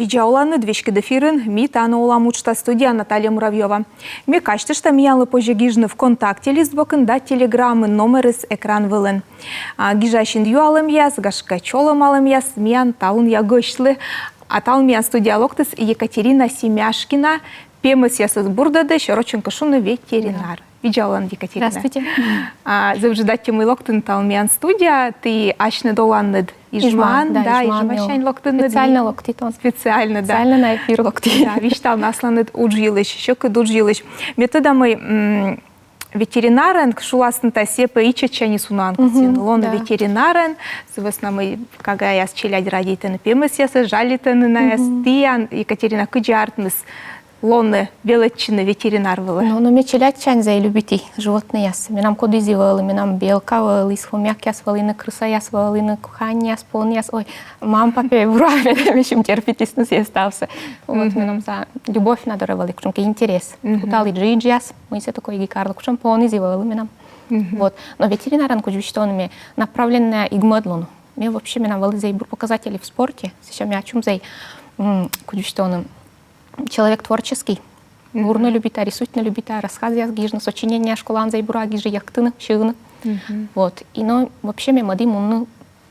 Видеоланы двечки дефирын, ми таны оламучта студия Наталья Муравьева. Ми качтышта миялы позже гижны ВКонтакте лист бокында телеграммы номерыс экран вылын. Гижащин юалым яз, гашка чолым алым яз, миян талын ягочлы. А тал миян студиалоктыс Екатерина Семяшкина, пемыс ясыз бурдады, шорочын кышуны ветеринар. Видеолан Екатерина. Здравствуйте. Завждать мой локтын тал миян студия, ты ашны доланнед Ижман, да, Ижмашайн локтын. Специально локтитон. Специально, да. Специально на эфир локти. Да, виштал насланед уджилыш, щекы уджилыш. Метода мы ветеринарен, кшуласната сепа и чечани сунанкатин. Лон ветеринарен, свестно мы, когда я с челядь радитен, пемес я сажалитен на эстиян, Екатерина Кыджартмес. Лонны белочины ветеринар было. Ну, мне челядь чань за любити животные ясы. Мне нам кодизи валы, мне нам белка валы, схомяк яс валы, на крыса яс валы, на кухань яс, полный яс. Ой, мам, папе, ура, мне чем терпеть, но все остался. Вот, мне нам за любовь надо валы, кучем ке интерес. Кутали джидж яс, мы все такое гикарло, кучем полный валы, мне нам. Вот, но ветеринаран кучу что он мне направленная игмодлону. Мне вообще мне нам валы за показатели в спорте. Сейчас я о чем за кучу что он человек творческий, бурно любит, рисует любит, рассказывает гижно, сочинение школан за ибура гижи яхтына, шигна. Вот. И но вообще мы мадим он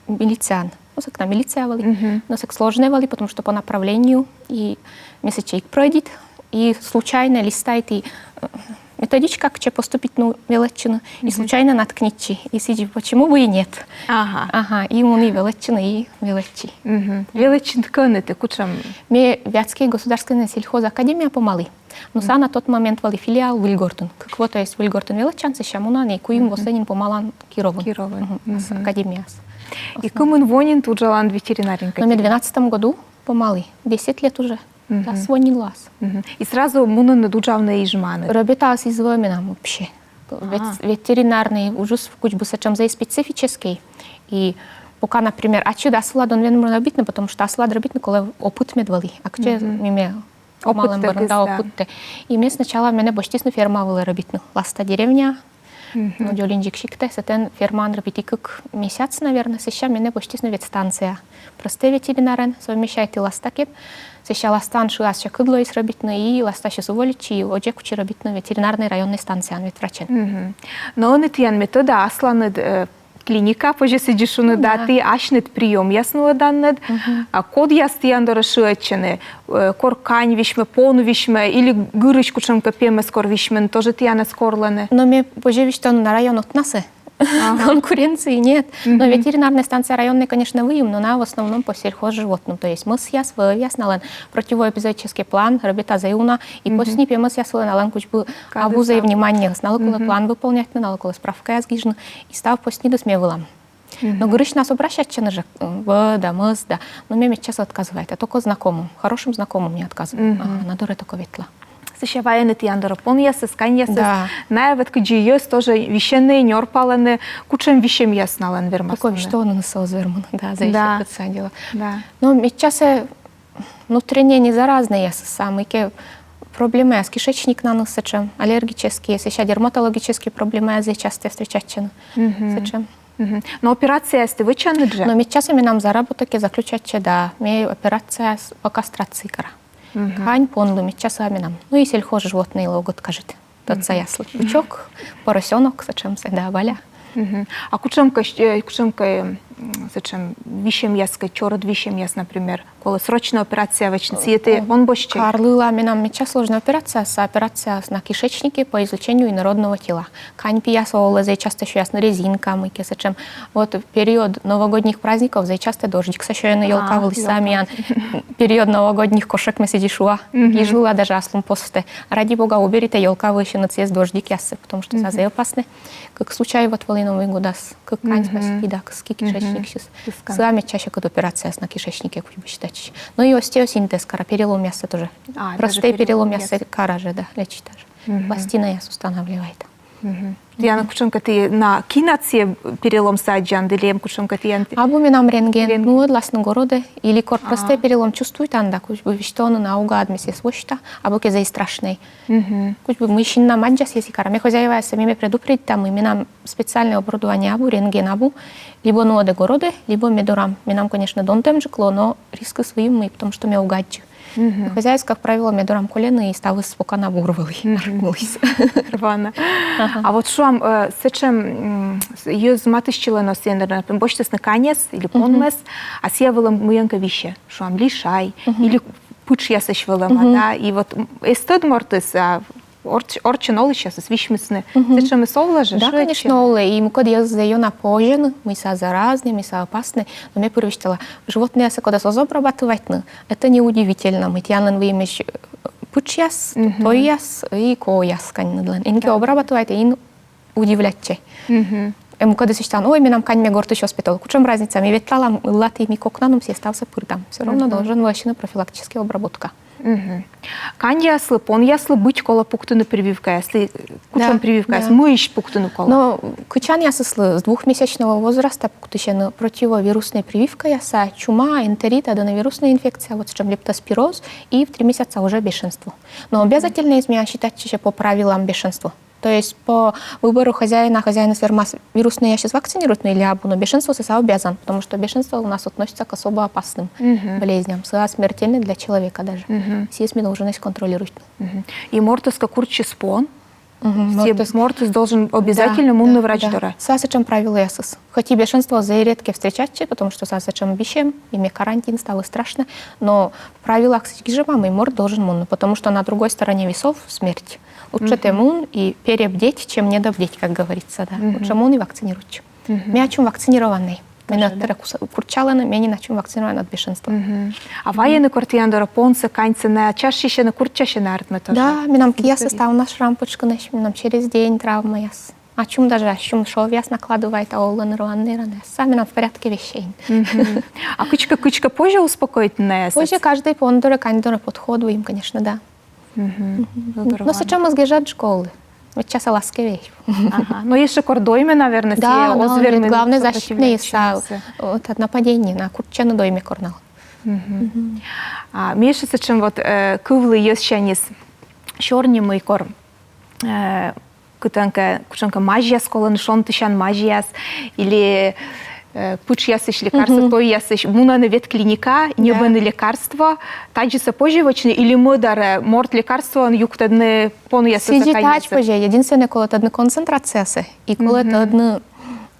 милициан. Ну, сак на милиция вали, но сак сложные вали, потому что по направлению и месячек пройдет, и случайно листает и методичка, как поступить на величину, и случайно наткнете, и сидит, почему бы и нет. Ага, и он и величина, и величи. Величин тканы, ты кучам. Мне Вятская государственная сельхозакадемия помалы. Но са на тот момент вали филиал Вильгортон. Какого-то есть Вильгортон величан, сейчас мы на ней куим восенин помалан Кирован. Академия. И кумын вонин тут же ланд ветеринарин. Но мне в 2012 году помалы, 10 лет уже. Да, свонилась. И сразу муна надуджавна Ижманы. Работалась из воменом вообще. Ветеринарный ужас в кучбу сачам за специфический. И пока, например, а че да сладон вен робитно, потому что аслад робитно, коли опыт медвали. А че миме малым барында опытте. И мне сначала мене баштисну ферма вала робитно. Ласта деревня. Ну, дёлинджик шикте, сетен ферман робити как месяц, наверное. Сейчас мене баштисну ветстанция. Простой ветеринарен совмещает и ластакет. Сейчас ластан шуас кыдло из робитно и ласта сейчас уволить и оджек учи робитно ветеринарной районной станции ветврачен. Но он это метода асланед клиника, позже сидишь на даты, ашнет прием ясного даннед, а код ясты яндора шуачены, коркань вишме, полну вишме или гырочку чем копеме скор вишмен, тоже ты яна скорланы. Но мне позже вишь, что на район от нас конкуренции нет. Но ветеринарная станция районная, конечно, выем, но она в основном по сельхозживотным. То есть мы с яснален противоэпизодический план, работа заюна, и после нипе мы с яснален кучбу абуза и внимание. Налоколо план выполнять, налоколо справка язгижна, и став после не досмевылам. Но говоришь, нас обращать чена же, да, мыс, да. Но мне часто отказывает, а только знакомым, хорошим знакомым не отказывает. На дуре такое ветла. Сейчас военные тяндора поньясы, сканьясы, наверное, куджиёс тоже вещенные, нёрпаланы, кучем вещем ясналан вермас. Такое что он насал зверман, да, за их дело. Да. Но сейчас внутренние не заразные ясы самые проблемы с кишечник на нас сечем, аллергические, сейчас дерматологические проблемы я часто встречаю сечем. Но операция есть вычанны же. Но сейчас мы нам заработок заключать да, мы операция по кастрации кара. Хань понлу часами нам. Ну и сельхозживотные логот кажет. Тот саяслый бычок, поросенок, зачем да, валя. А кучемка, зачем вишем яска, чород вишем яс, например, коли срочная операция вачницы, это он бошче. Карлыла нам меча сложная операция на кишечнике по изучению инородного тела. Кань пиясовала за часто еще ясно резинками, зачем вот в период новогодних праздников за часто дождик сощёй на елка волосами, период новогодних кошек мы сидишуа, ежила даже аслом посте. Ради бога уберите елка выше на цвет дождик ясы, потому что за опасны. Как случай вот в Новый год, как кань спасибо, да, кишечник сейчас. С вами чаще как операция на кишечнике, как бы считать. Ну и остеосинтез, кара, перелом мяса тоже. Простые перелом мяса, кара же, да, лечит даже. Пластина яс устанавливает. Яна кучонка ты на кинации перелом саджан, или кучонка ты янты. Або минам рентген, ну, властно городе, или кор простой перелом чувствует анда, куч бы что он наугад миссия свощта, або кезей страшный. Куч бы мы еще на маджас, если караме хозяева самими предупредить, там и минам специальное оборудование абу, рентген абу, либо ноде городе, либо медорам. Минам, конечно, дон тем же кло, но риски свои мы, потому что мы угадчик. Хозяйс, как правило, медорам колено и ставы спока набурвали. Рвана. А вот что вам сечем ее зматыщила на сендер, бочтес на конец или понмес, а севалом муенка вище, что вам лишай или пуч я сочвалом, да, и вот эстод мортес, орчин олы сейчас свищмесны. Зачем и совлажи? Да, конечно, олы. И мы когда я задаю на пожен, мы са заразны, мы са опасны, но мне привычтала, животные, когда созо обрабатывать, это неудивительно. Мы тянем вымеш пучьяс, тояс и кояс, конечно. Инки обрабатывать, и удивлять. Ему когда сочетан, ой, мы нам каньме горд еще спитал. Кучем разница, мы ведь талам латы ми кокнаном все стався пырдам. Все равно должен вощина профилактическая обработка. Кань яслы, пон яслы быть кола пуктыны прививка, если кучем прививка, мы ищ пуктыны кола. Но кучан яслы с 2-месячного возраста пуктыщен противовирусная прививка яса, чума, энтерит, аденовирусная инфекция, вот с чем лептоспироз, и в 3 месяца уже бешенство. Но обязательно из меня считать еще по правилам бешенства. То есть по выбору хозяина ферма вирусные я сейчас вакцинируют, или абу, но бешенство ССА обязан, потому что бешенство у нас относится к особо опасным болезням, смертельны для человека даже. Все СМИ должны контролировать. И мортеска курчи спон? Мортес должен обязательно умный врач дора. Сасачем правило ясыс. Хоть и бешенство за редко встречать, потому что сасачем вещем, ими карантин стало страшно, но в правилах мамы морд должен мун, потому что на другой стороне весов смерть. Лучше мун и перебдеть, чем недобдеть, как говорится. Да. Лучше мун и вакцинировать. Мы о чем вакцинированный. Меня курчала на меня на чем вакцинирован от бешенства. А военный квартиандора понца, каньца на чаще еще на курчаще на артме тоже. Да, нам кияса стал наш рампочка, нам через день травма яс. А чем даже, а чем шов яс накладывает, а оллан рваный ранес. Сами нам в порядке вещей. А кучка позже успокоит на позже каждый пондора, кандора подходу им, конечно, да. Но сейчас мы сгежат школы. Вот сейчас ласкавей. Но еще кордойме, наверное, да, главное защитные от нападения на курчану дойме корнал. Меньше, чем вот кувлы есть щанис черный корм. Кучанка магияс, колон шонтышан магияс или пуч ясыш лекарство, то ясыш мунаны вет клиника, небаны лекарства, также сапожевочные или мудар морт лекарство, он юктадны пону ясыш заканится. Сиди тач поже, единственное, коли это одна концентрация, и коли это одна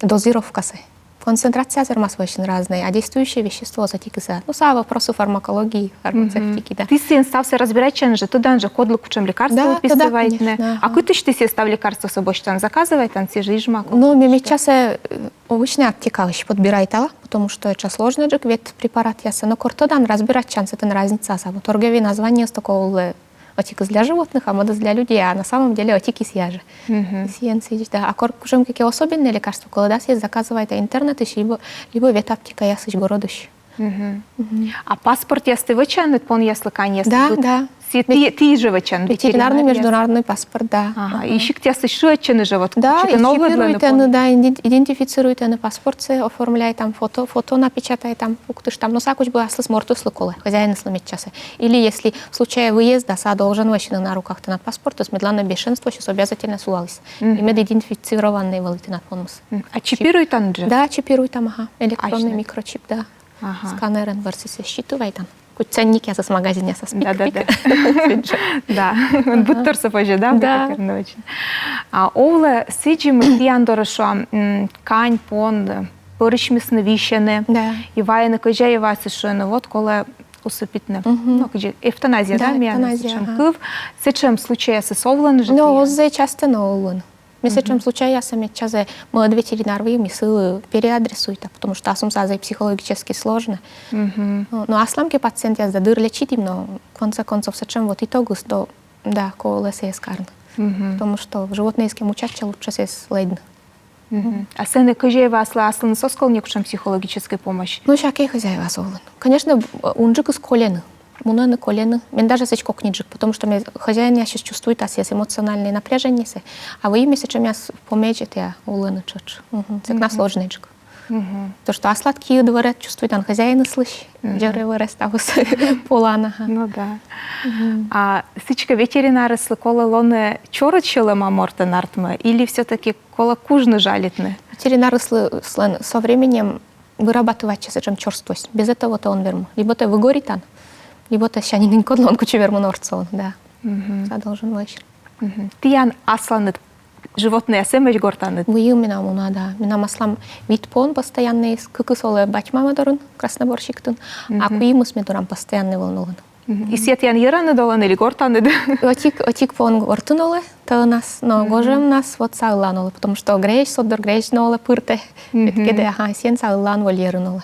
дозировка. Концентрация термос очень разная, а действующее вещество затикается. Ну, са вопросу фармакологии, фармацевтики, да. Ты си стався разбирать, чем же, туда же кодлу кучем лекарства выписывать, да, а куда ты себе став лекарство с собой, что он заказывает, он себе же жмак. Ну, мне часа обычно аптека подбирает, потому что это сложно, ведь препарат яса, но кортодан разбирать шанс, это разница, вот торговые названия с такого отикс для животных, а модус для людей, а на самом деле отикис я же. Да. А коркушем какие особенные лекарства, когда есть заказывает интернет, либо ветаптика ясыч городыш. А паспорт ясты вычанет, пон яслы каньяс? Да. Ты же вычан? Ветеринарный международный паспорт, да. И щик ясты шуячаны же, вот. Да, и чипирует, да, идентифицирует на паспорт, оформляет там фото напечатает там, уктыш там, но сакуч бы аслыс мортус лыколы, хозяин сломит часы. Или если в случае выезда са должен вощины на руках-то на паспорт, то с медленно бешенство сейчас обязательно сулалось. И медидентифицированный валыты на понус. А чипирует он же? Да, чипирует там, электронный микрочип, да. Сканер НВРС считывает там. Хоть ценник я с магазина со спик. Да, он будет торса позже, да? Да. А Оле сиджим тіандора, що кань, пон, поричмісне віщене, і ваяне кожа, і вася, що вот коли усипітне. Ну, кожа, евтаназія, да? Евтаназія, ага. Сичем случає сесовлен житті? Ну, оззе часто новлен. Месячем случае я сами чазе мы ветеринарные миссы переадресуют, потому что асумсаза психологически сложно. Но асламки пациент я задыр лечить им, но в конце концов сечем вот итогус до да колеса скарн, потому что животные с кем учатся лучше сес лейдн. А сены кожей вас аслан соскол некушем психологической помощи? Ну, всякие хозяева солон. Конечно, унжик из колена. муны колены. Мен даже сечко книжек, потому что хозяин я сейчас чувствует, а есть эмоциональное напряжение, а вы имя сейчас я помечет я улыны чуть. Это на сложничек. То, что сладкие дворят чувствует, он хозяин слышь, деревы растаус полана. Ну да. А сычка ветеринары слыкола лоны чорочила маморта нартма или все-таки кола кужны жалитны? Ветеринары со временем вырабатывать чем черствость. Без этого-то он верму. Либо ты выгорит он, либо ты щанин кодлон кучу верму норцон, да. Задолжен лечь. Тиян асланы животные сэмэч гортаны? Вы именно да. Минам аслам витпон постоянный, как и соле батьмама дорун, красноборщиктун, а куимус медурам постоянный волнован. И свет ян ераны долан или гортаны? Отик пон гортунулы, то нас, но гожем нас вот сауланулы, потому что грейш, содор грейш нулы пырте, веткеде, сен саулан вольерунулы.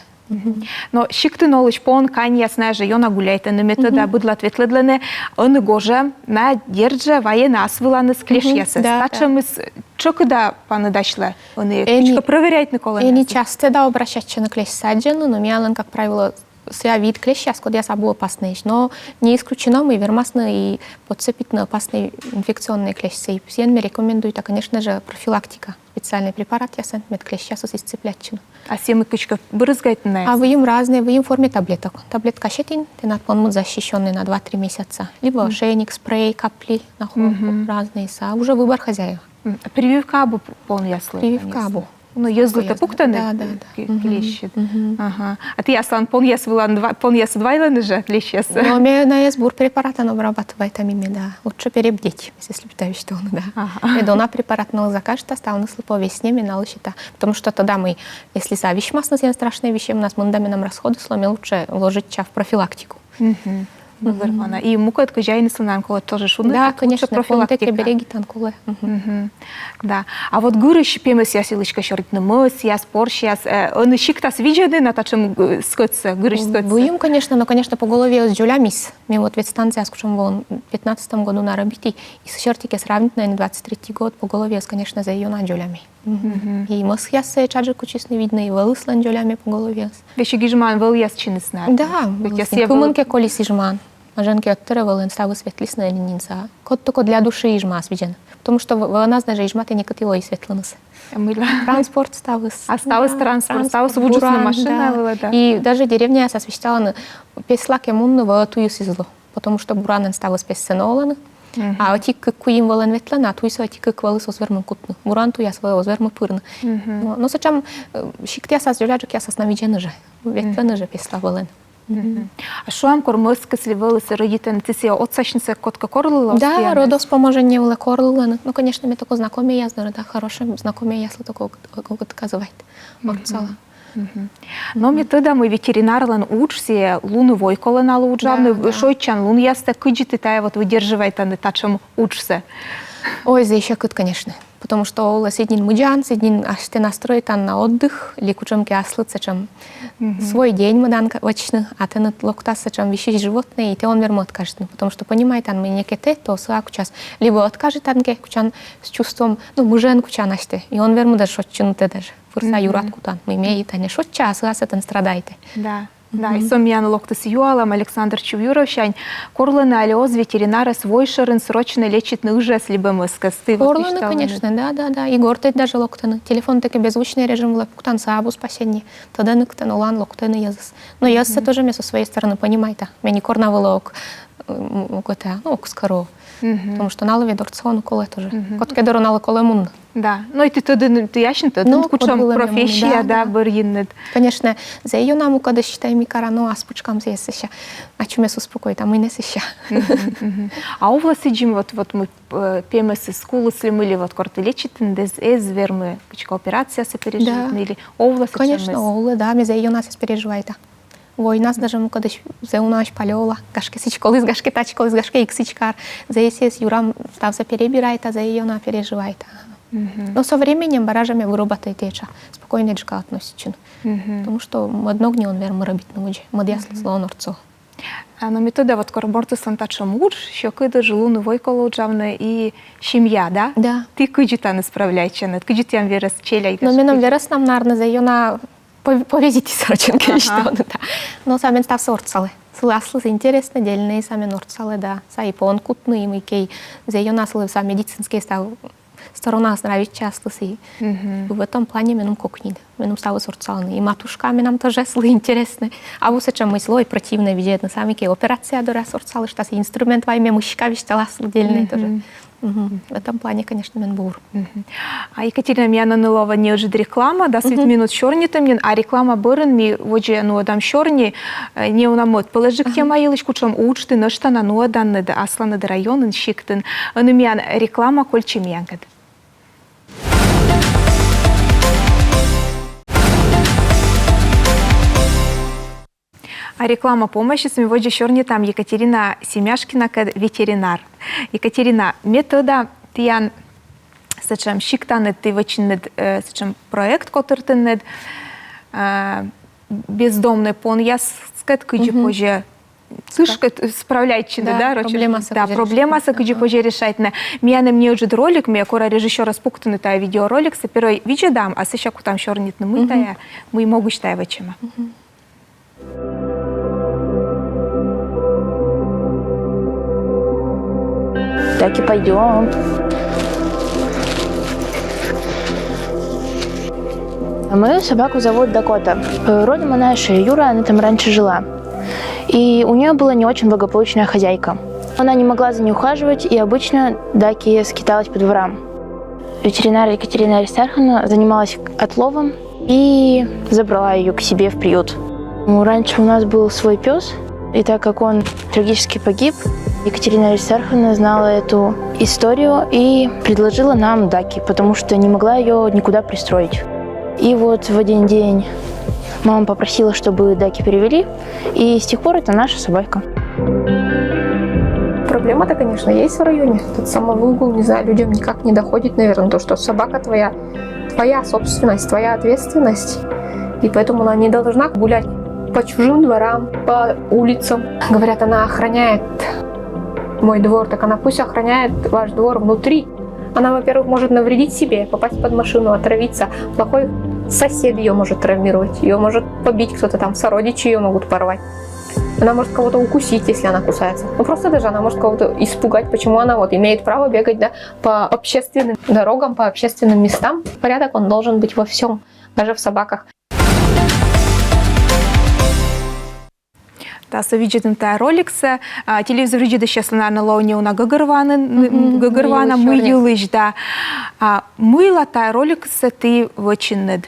Но шикты нолыч пон кань ясная же йона гуляйты на метода быдлат ветледлене, он гоже на держа воена асвыланы склеш ясы. Стачем из чокуда паны дачле, он и проверяет Никола. И не часто да обращаться на клеш саджену, но мялан, как правило, свя вид клещ, я сколько я собой опасный, но не исключено мы вермасно и подцепить на опасные инфекционные клещи. И всем рекомендую, конечно же, профилактика. Специальный препарат, я сам медклеща с исцеплячину. А семы кычка брызгает на. А вы им разные, вы им в форме таблеток. Таблетка щетин, ты на полмут защищенный на 2-3 месяца. Либо ошейник, спрей, капли на холку, разные. А уже выбор хозяев. Прививка абу пон яслы. Прививка абу. Ну, езлы-то пуктаны? Да. Клещи. Ага. А ты аслан пон яс двайланы же клещи? Но мне на сбор препарата обрабатывает амими, да. Лучше перебдеть, если питаю, что он, да. И дона препарат на закажет, стал на слепо весне, минал счета. Потому что тогда мы, если за вещь массно съем страшные вещи, у нас мундами нам расходы сломе лучше вложить в профилактику. И мука это кожайный слонан, кола тоже шудно. Да, конечно, профилактика береги танкулы. Да. А вот гуры щепемес я силочка щоритны мыс, я спорщ, я он щиктас виджены на тачем скотся, гурыш скотся. Буем, конечно, но, конечно, по голове с джулямис. Мы вот ведь станция, скажем, в 15 году на работе, и с щертики сравнить, наверное, 23 год по голове, конечно, за ее на джулями. И мыс я се чаджику честно видно, и вылыслан джулями по голове. Вещи гижман выл я с чинесна. Да, кумынке коли сижман. А женки оттырывали, ставы светлись на ленинца. Кот только для души ижма свиден. Потому что в нас даже ижма ты не котило и светлынысы. Транспорт ставыс. Осталось транспорт, ставыс вуджусна машина. И даже деревня освещала на песлак ямунну в тую сизлу. Потому что буранен ставыс пессеноланы. А оти куим волен ветлена, а туйса оти квалыс озверму кутну. Буран туя своего озверму пырна. Но сочам шиктя сас джуляджик я сас навиджены же. Ветлена же песла волен. А що вам кормиски слівилися родити? Ти сі отсачниця котка корлила? Да, родос поможение вла корлила. Ну, конечно, мне такое знакомые яздоры, да, хорошие знакомые ясли такого, как отказывает. Орцала. Но мне тогда мы ветеринарлан учся, луны войкола на луджавны, шойчан лун яста, кыджи тая вот выдерживает, а не тачем учся. Ой, за еще кыт, конечно. Потому что у седнин муджан, седнин аж ты настроит на отдых, ликучем кяслыца, чем свой день мудан вачны, а ты на локтаса, чем вещи животные, и ты он вермо откажет. Потому что понимает, он мне кете, то саку час. Либо откажет анке, кучан с чувством, ну, мужен кучан аште, и он вермо даже шотчину ты даже. Фурса юратку там, мы имеет, а не шотча, а сас это страдайте. Да. Да, и сомьян локтас юалам Александр Чувюровщань. Корланы алиоз ветеринара свой шарен срочно лечит ныжа с либо мыскасты. Корланы, конечно, да. И гортать даже локтаны. Телефон таки беззвучный режим локтан сабу спасение. Тогда ныктан улан локтаны языс. Но языса тоже мне со своей стороны понимает. Меня не корнавылок, ну, скоро. Потому что налове дорцион коле тоже. Котке дороналы коле мун. Да, ну и ты тогда ты яшен, ты кучам профессия, да, барьинет. Конечно, за ее наму, когда считаем микара, но аспучкам здесь еще. А чем я успокоит, а мы не еще. А у вас сидим вот мы пемес из скулы слемили вот корты лечит, из вермы кучка операция сопереживает или у вас? Конечно, олы, да, мы за ее нас переживает. Ой, нас даже мы когда за у нас палёла, гашки сичкол из гашки тачкол из гашки иксичкар, за есес юрам стався перебирает, а за ее она переживает. Но со временем баражами выработает теча, спокойно джка относится. Потому что одно гне он верно робить на муджи, модясло слон орцо. А на метода вот корборты сантача муж, що кида жилу новой колоджавна и семья, да? Да. Ты кыджи та не справляй ченет, кыджи тям верас челяй. Но меном верас нам нарна за ее на повезите сороченки, что да. Но сами став сорцалы. Сласлы интересно, дельные сами норцалы, да. Сай пон кутны, мы кей, за ее наслы сами медицинские став сторона нравится часто си. В этом плане минум кокнид, минум став сорцалны. И матушка минам тоже слы интересны. А вот чем мы слой противно видят на сами кей операция дора сорцалы, что инструмент вайме мужика вещала слы дельные тоже. В этом плане, конечно, мен бур. А Екатерина Мянанылова не уже реклама, да, свет минут чорні темнін, а реклама бырын ми воже ну адам чорні не унамот. Положик тема елочку, чем учты, но что на ну адан да асланы да районын шиктын. Анымян реклама кольчемянгад. А реклама помощи с воде чорні там Екатерина Семяшкина, ветеринар. Екатерина, метода тиян сачам шиктанет ты вачинет сачам проект котыртынет бездомный пон яскет кыджи поже сышка справляйчины, да, проблема с кыджи поже решайтна. Мне уже ролик, мне кора режиссер распуктаны та видеоролик, саперой видеодам, а сыщаку там чорнит на мы тая, мы могу считать вачима. Так и пойдем. Мою собаку зовут Дакота. Родом она из Юра, она там раньше жила. И у нее была не очень благополучная хозяйка. Она не могла за ней ухаживать, и обычно Даки скиталась по дворам. Ветеринар Екатерина Аристарховна занималась отловом и забрала ее к себе в приют. Раньше у нас был свой пес, и так как он трагически погиб, Екатерина Аристарховна знала эту историю и предложила нам Даки, потому что не могла ее никуда пристроить. И вот в один день мама попросила, чтобы Даки перевели, и с тех пор это наша собака. Проблема-то, конечно, есть в районе. Тот самый угол, не знаю, людям никак не доходит, наверное, то, что собака твоя собственность, твоя ответственность, и поэтому она не должна гулять по чужим дворам, по улицам. Говорят, она охраняет мой двор, так она пусть охраняет ваш двор внутри. Она, во-первых, может навредить себе, попасть под машину, отравиться. Плохой сосед ее может травмировать, ее может побить кто-то там, сородичи ее могут порвать. Она может кого-то укусить, если она кусается. Ну просто даже она может кого-то испугать, почему она вот имеет право бегать, да, по общественным дорогам, по общественным местам. Порядок, он должен быть во всем, даже в собаках. Та совіджитим та роликса, телевізор видит сейчас на лауне на Гагарвана мыйлыш, да. Мыла та роликса ты вочиннед.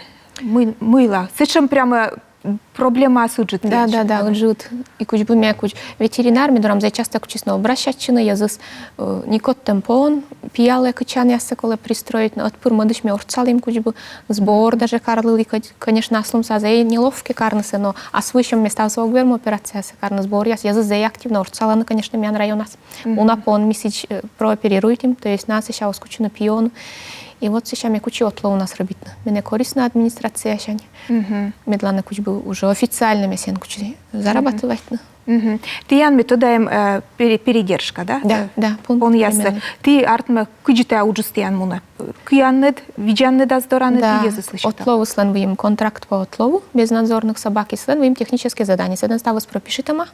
Мыла. Сычем прямо проблема осуджит. Да, уджут. И куч бы мя куч ветеринар ми дорам часто кучисно обращаччина языс никот темпон пияле кычан яса коле пристроить на отпур мадыш ми орцал им куч бы сбор даже карлы, конечно, аслум сазей неловки карнысы, но освыщем места свог верм операция карны сбор языс зей активно орцала, ну, конечно, мян районас. Унапон мисич прооперирует им, то есть нас еще скучно пион. И вот сейчас я кучу отлов у нас робит. Мне корыстная администрация сейчас. Медленно куч был уже официально месяц кучи зарабатывать. Ты ян методаем передержка, да? Да. Он ясно. Ты артме куджита уджустян муна. Куяннед, виджаннед аздоранед, ты езы слышишь? Отлову слен вы им контракт по отлову без надзорных собак и слен вы им технические задания. Седан ставус пропишет ама,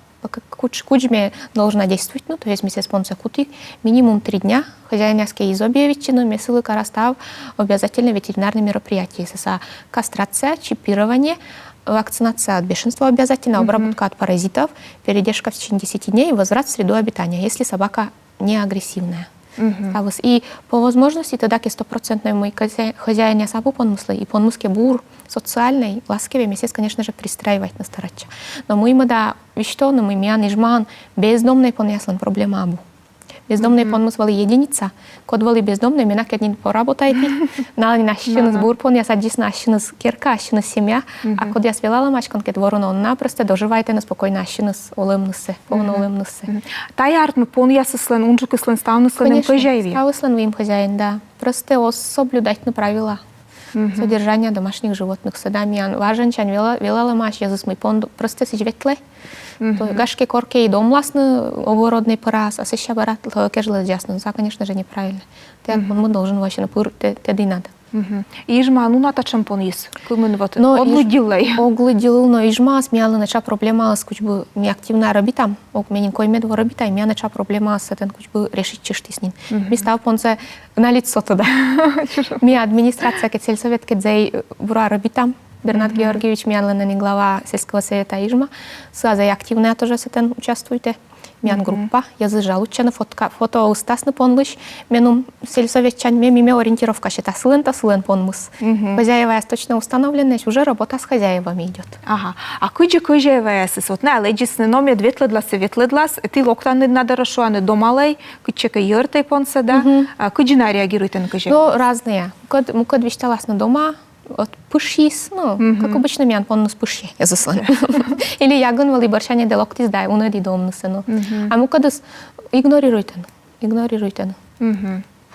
кучме должна действовать, ну, то есть месяц спонсор кути, минимум 3 дня. Хозяйнявские изобьевичину, месылы карастав обязательно ветеринарные мероприятия. Это кастрация, чипирование, вакцинация от бешенства обязательно, обработка от паразитов, передержка в течение 10 дней и возврат в среду обитания, если собака не агрессивная. И по возможности тогда 100% мой хозяин сабу понмыслы, и понмыске бур социальный, ласковый месяц, конечно же, пристраивать на старача. Но мы да вещто, но мы мян ижман, бездомный поняслан проблема абу. Бездомный понмысвали единица, кодвали бездомный, минак один поработает, налани нащинус бур поньяс, адис нащинус кирка, ащинус семья, а код я свелала мачкан ке двору, но он напросто доживайте на спокойно ащинус олемнусе, полно олемнусе. Тай артме поньяс слен, унжик слен ставнуслен хозяеве. Ставуслен им хозяин, да. Просто соблюдать на правила. Содержание домашних животных. Садами важен чан велала маш, я засмый пон просто сижветле. Гашки корки и дом властно оборотный парас, а сеща барат кежла ясно. За, конечно же, неправильно. Мы должен вообще напур, теди надо. Ижма, ну ната чемпон есть. Кумен вот Но оглудилай. Оглудил, но ижма смяла нача проблема с кучбу ми активна работам. Ок менин кой медво работа, и ми нача проблема с этим кучбу решить чешти с ним. Ми став понце на лицо туда. Ми администрация ке сельсовет ке зей бура работам. Бернат Георгиевич Мяла на глава сельского совета Ижма. Саза активная тоже с этим участвуйте. Мян группа, я зажал учена фото устасны понлыш, менум сельсоветчан мимо ориентировка счета слен понмыс. Хозяева точно установленная, уже работа с хозяевами идет. Ага. А куджи хозяева вот на леджисны номер светледлас, ты локтаны надо расшуаны домалай, кучека йортай понса, да? Куджи на реагирует на куджи? Ну, разные. Код вещталась на дома, от пушис, ну, как обычно мян поннус пуши, я заслан. Или ягон вали борщане де локтис дай, унади домнусы, ну. А му кадыс игнорируйте.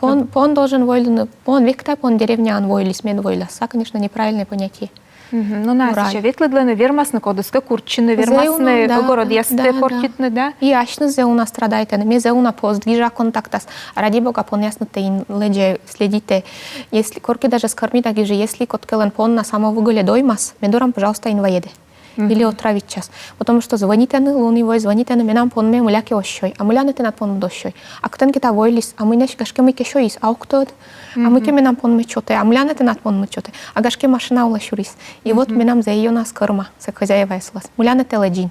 Пон должен войлен, пон векта, пон деревнян войлис, мед войлас. А, конечно, неправильное понятие. Ну, Настя, ветледлена вермасны кодыска курчины, вермасны город ясты кортитны, да? И ашны зеуна страдайте, ме зеуна пост, гижа контактас. Ради бога, пон ясно те ин ледже следите. Если корки даже скормит, так гижи, если коткелен пон на самовыгуле доймас, медурам, пожалуйста, инвоеды. Или отравить час. Потому что звоните на лунивой, звоните на менам пон ме муляки ощой, а муляны на пон дощой. А кто kita войлис, а мы наш гашке мы кешо из, а кто? А мы ке менам пон мечоте, а муляны на пон мечоте. А гашке машина улашурис. И вот менам за ее нас корма, за хозяева слас. Муляны теледжин.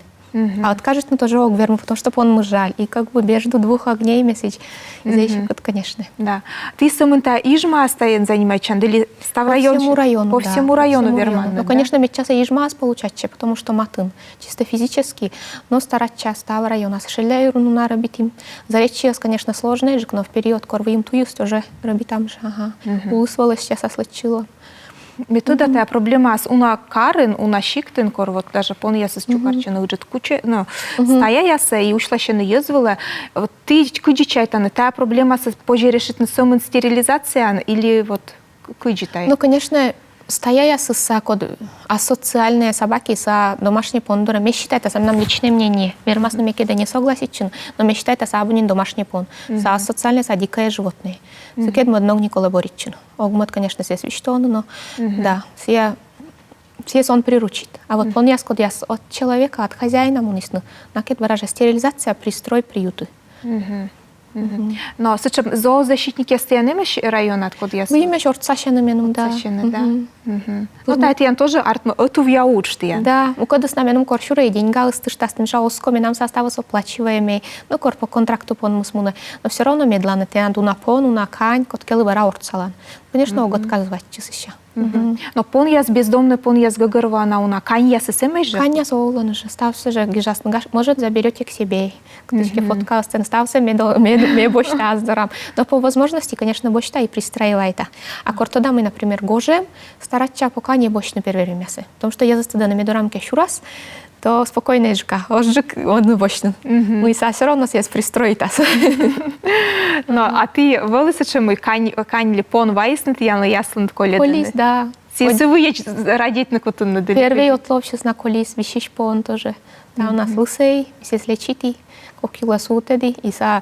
А откажет на тоже огверну, потому что пон мы жаль. И как бы между двух огней месяц. За еще вот, конечно. Да. Ты самым-то Ижма стоит занимать чанд или став район? По всему району, по всему району верман. Ну, конечно, ведь сейчас Ижма получать, потому что матын. Чисто физически, но старать час став района. Сошеляю руну на рабитим. Заречь, конечно, сложно, но в период корвы им туюст уже рабитам же. Ага. Усвалась сейчас ослачила. Метода та проблема с уна карен, уна шиктен кор, вот даже пон я с чукарчина уджет куче, но стая яса и ушла ще не ездила. Вот ты куджичайта, та проблема с позже решит на самом стерилизация или вот куджитай? Ну, конечно, стая с асоциальные собаки с домашней пондуром. Я считаю, это нам личное мнение. Вермасно мекеда не согласен, но я считаю, это абунин домашний пон. Са социальные са дикое животное. Сукед мы одно не коллаборичен. Огмот, конечно, все священно, но да, все он приручит. А вот пон яскод яс от человека, от хозяина мунисну. Накед баража стерилизация, пристрой, приюты. Но сычем зоозащитники стоянымеш район откуда я. Вы имеешь орцащины менум, да. Ну та это тоже артно отув я учтия. Да, у кода с нами нам коршура и деньга стыштастым шаоскоми нам составос оплачиваемый, ну кор по контракту пон мусмуна, но все равно медленно те анду на пон, на кань, кот келыбара орцалан. Конечно, огот казвать чисыща. Но пон яс бездомный, пон яс гагарвана, уна кань яс смеш же? Кань яс оулан же, стався же, гижасно гаш, может заберете к себе. Ктычки фотка остен стався ме бочта аздорам. Но по возможности, конечно, бочта и пристроила это. А кортода мы, например, гожем, стараться пока не бочно первое мясо. Потому что я застыда на медорамке щурас, то спокойно жка, ожик, он бочно. Мы все равно есть пристроить тас. Ну, а ты волосы чем мы кань ли пон вайснет, я на ясланд коле. Колись, да. Если вы родить на коту на дырке. Первый отлов сейчас на колись, вещишь пон тоже. Да, у нас лысый, если лечить, кокила сутеди, и за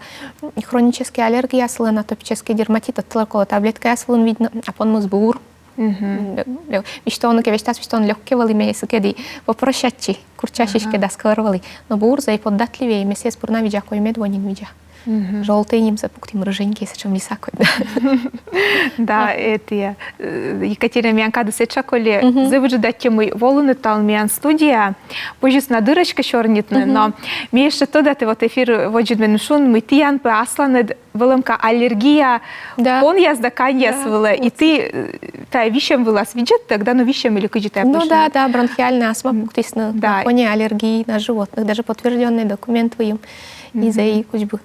хронические аллергии, яслен, атопический дерматит, от тлакола таблетка яслен видно, а пон музбур. Вищо он кевещас, вищо он легкевали месяц, кеди попрощачи, курчашишки да скарвали, но бурза и поддатливее, месяц пурна видя, кой медвонин видя. Желтый ним запуктим рыженький, с чем високой. Да, это я. Екатерина Мянка досеча, коли завыждать мой волны талмиан студия, позже на дырочка чернитная, но мне еще тогда ты вот эфир воджет менушун, мы тиян по асланы воломка аллергия, он я сдакань я свела, и ты та вещам вылаз видит, тогда ну вещам или куда-то. Ну да, да, бронхиальная астма, пуктисна, на фоне аллергии на животных, даже подтвержденный документ твоим из-за и кучбы.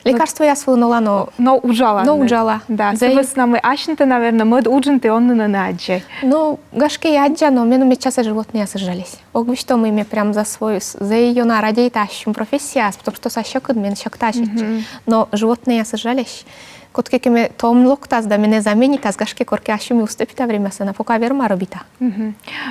Лекарство я свынула, но уджала. Но уджала. Да, вы с нами ашнете, наверное, мы удженты, он на наджи. Ну, гашки яджа, но мне часто животные сожались. Огби, что мы имеем прям за свою, за ее на ради тащим профессия, потому что со щекот мен щек тащить. Но животные сожались. Котке кеме том локтаз да мене заменит, аз гашке корке ашуми уступита время сана, пока верма робита.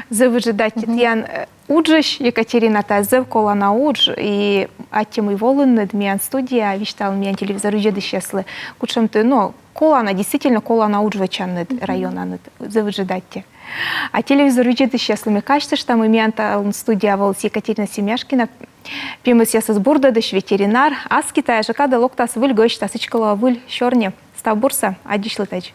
Завыжидать Ян уджиш Екатерина Тазев кола на удж и аттемый волын дмян студия виштал мян телевизор уджеды щеслы. Кучем ты, но колана действительно колана уджвачан района завыжидать. А телевизор уджеды щеслы мне кажется, что мы мян студия волс Екатерина Семяшкина. Пимыс ясыз бурдадыш ветеринар, аз Китая жакада локтас выль гощ тасычкала выль щорне. Став бурса, адишлы тач.